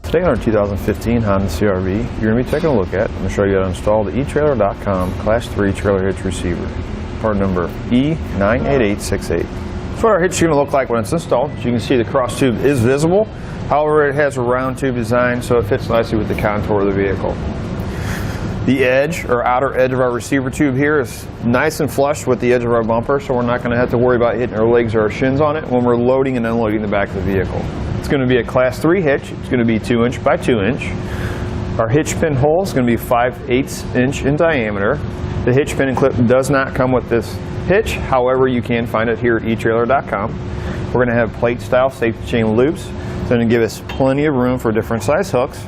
Today on our 2015 Honda CRV, you're going to be taking a look at, I'm going to show you how to install the etrailer.com Class 3 trailer hitch receiver, part number E98868. That's what our hitch is going to look like when it's installed. As you can see, the cross tube is visible. However, it has a round tube design, so it fits nicely with the contour of the vehicle. The edge, or outer edge of our receiver tube here, is nice and flush with the edge of our bumper, so we're not going to have to worry about hitting our legs or our shins on it when we're loading and unloading the back of the vehicle. It's going to be a Class 3 hitch. It's going to be 2 inch by 2 inch. Our hitch pin hole is going to be 5/8 inch in diameter. The hitch pin and clip does not come with this hitch. However, you can find it here at etrailer.com. We're going to have plate style safety chain loops. It's going to give us plenty of room for different size hooks.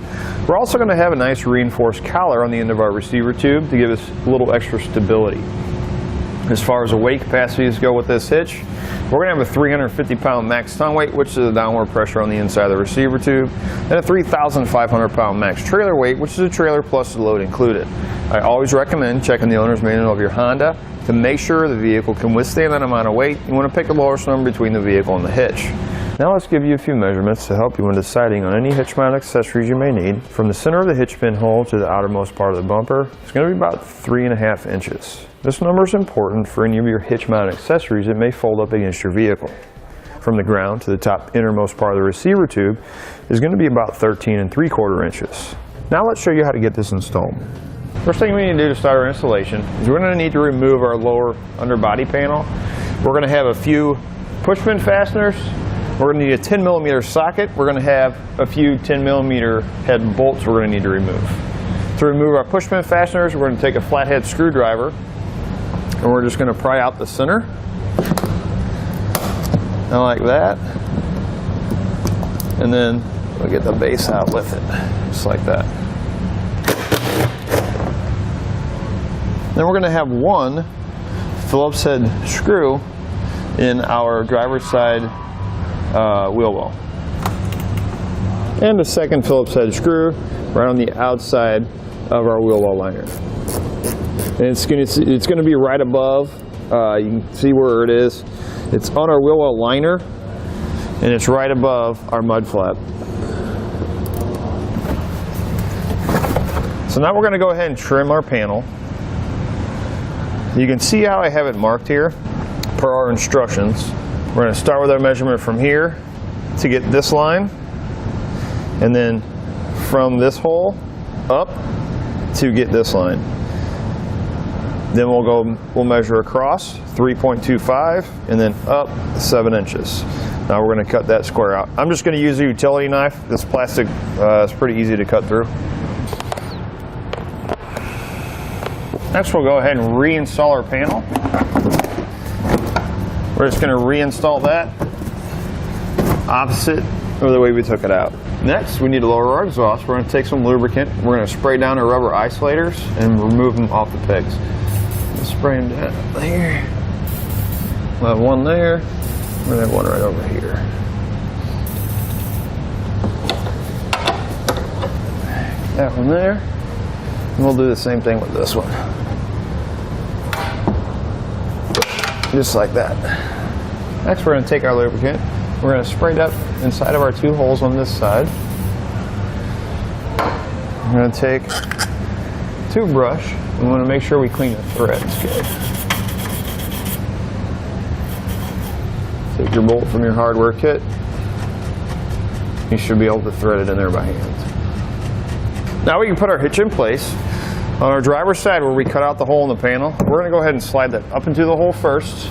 We're also going to have a nice reinforced collar on the end of our receiver tube to give us a little extra stability. As far as the weight capacities go with this hitch, we're going to have a 350-pound max tongue weight, which is a downward pressure on the inside of the receiver tube, and a 3,500-pound max trailer weight, which is a trailer plus the load included. I always recommend checking the owner's manual of your Honda to make sure the vehicle can withstand that amount of weight. You want to pick the lowest number between the vehicle and the hitch. Now let's give you a few measurements to help you when deciding on any hitch mount accessories you may need. From the center of the hitch pin hole to the outermost part of the bumper, it's going to be about 3.5 inches. This number is important for any of your hitch mount accessories that may fold up against your vehicle. From the ground to the top innermost part of the receiver tube is going to be about 13.75 inches. Now let's show you how to get this installed. First thing we need to do to start our installation is we're going to need to remove our lower underbody panel. We're going to have a few push pin fasteners. We're going to need a 10mm socket. We're going to have a few 10mm head bolts we're going to need to remove. To remove our push pin fasteners, we're going to take a flathead screwdriver and we're just going to pry out the center. And like that. And then we'll get the base out with it, just like that. Then we're going to have one Phillips head screw in our driver's side wheel well, and a second Phillips head screw right on the outside of our wheel well liner. And it's going to be right above. You can see where it is. It's on our wheel well liner, and it's right above our mud flap. So now we're going to go ahead and trim our panel. You can see how I have it marked here per our instructions. We're going to start with our measurement from here to get this line, and then from this hole up to get this line. Then we'll measure across 3.25 and then up 7 inches. Now we're going to cut that square out. I'm just going to use a utility knife. This plastic is pretty easy to cut through. Next we'll go ahead and reinstall our panel. We're just going to reinstall that opposite of the way we took it out. Next, we need to lower our exhaust. We're going to take some lubricant. We're going to spray down our rubber isolators and remove them off the pegs. Just spray them down there. We'll have one there. We're going to have one right over here. That one there. And we'll do the same thing with this one. Just like that. Next, we're going to take our lubricant. We're going to spray it up inside of our 2 holes on this side. We're going to take a toothbrush. We want to make sure we clean the threads good. Take your bolt from your hardware kit. You should be able to thread it in there by hand. Now we can put our hitch in place. On our driver's side where we cut out the hole in the panel, we're going to go ahead and slide that up into the hole first.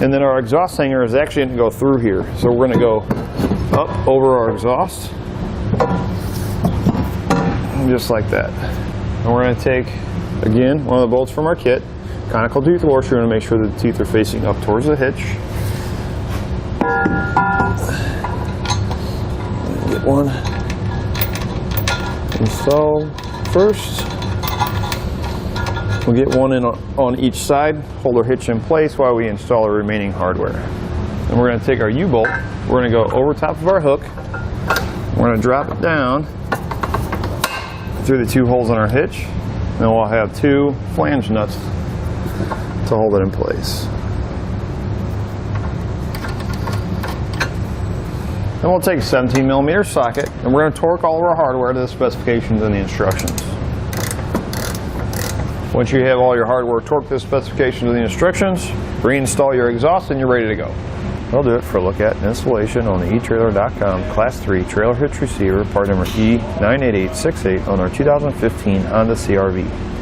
And then our exhaust hanger is actually going to go through here. So we're going to go up over our exhaust. Just like that. And we're going to take, again, one of the bolts from our kit, conical tooth washer, and make sure that the teeth are facing up towards the hitch. Get one installed first. We'll get one in on each side, hold our hitch in place while we install our remaining hardware. And we're going to take our U-bolt, we're going to go over top of our hook, we're going to drop it down through the 2 holes on our hitch, and then we'll have 2 flange nuts to hold it in place. Then we'll take a 17mm socket and we're going to torque all of our hardware to the specifications and the instructions. Once you have all your hardware torqued to the specifications and the instructions, reinstall your exhaust and you're ready to go. That'll do it for a look at and installation on the etrailer.com Class 3 trailer hitch receiver, part number E98868 on our 2015 Honda CRV.